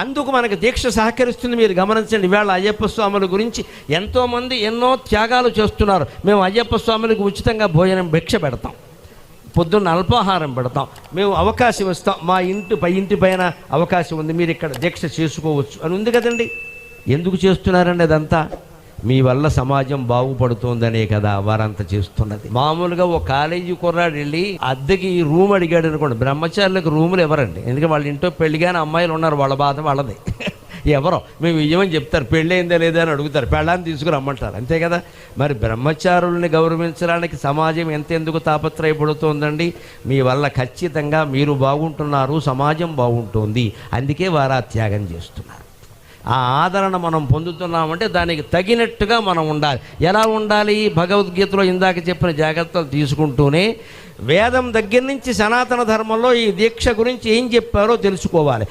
అందుకు మనకు దీక్ష సహకరిస్తుంది. మీరు గమనించండి, ఇవాళ అయ్యప్ప స్వాముల గురించి ఎంతోమంది ఎన్నో త్యాగాలు చేస్తున్నారు. మేము అయ్యప్ప స్వాములకు ఉచితంగా భోజనం భిక్ష పెడతాం, పొద్దున్న అల్పాహారం పెడతాం, మేము అవకాశం ఇస్తాం, మా ఇంటి పైన అవకాశం ఉంది, మీరు ఇక్కడ దీక్ష చేసుకోవచ్చు అని ఉంది కదండి. ఎందుకు చేస్తున్నారండి అదంతా? మీ వల్ల సమాజం బాగుపడుతోందనే కదా వారంతా చేస్తున్నది. మామూలుగా ఒక కాలేజీ కుర్రాడు వెళ్ళి అద్దెకి రూమ్ అడిగాడు అనుకోండి, బ్రహ్మచారులకు రూములు ఎవరండి? ఎందుకంటే వాళ్ళ ఇంట్లో పెళ్ళిగానే అమ్మాయిలు ఉన్నారు, వాళ్ళ బాధ వాళ్ళది. ఎవరో మేము ఇవ్వమని చెప్తారు, పెళ్ళి అయిందా లేదా అని అడుగుతారు, పెళ్ళాన్ని తీసుకురమ్మంటారు, అంతే కదా. మరి బ్రహ్మచారుల్ని గౌరవించడానికి సమాజం ఎంతెందుకు తాపత్రయపడుతోందండి? మీ వల్ల ఖచ్చితంగా మీరు బాగుంటున్నారు, సమాజం బాగుంటుంది, అందుకే వారు త్యాగం చేస్తున్నారు. ఆ ఆదరణ మనం పొందుతున్నామంటే దానికి తగినట్టుగా మనం ఉండాలి. ఎలా ఉండాలి? భగవద్గీతలో ఇందాక చెప్పిన జాగ్రత్తలు తీసుకుంటూనే వేదం దగ్గర నుంచి సనాతన ధర్మంలో ఈ దీక్ష గురించి ఏం చెప్పారో తెలుసుకోవాలి.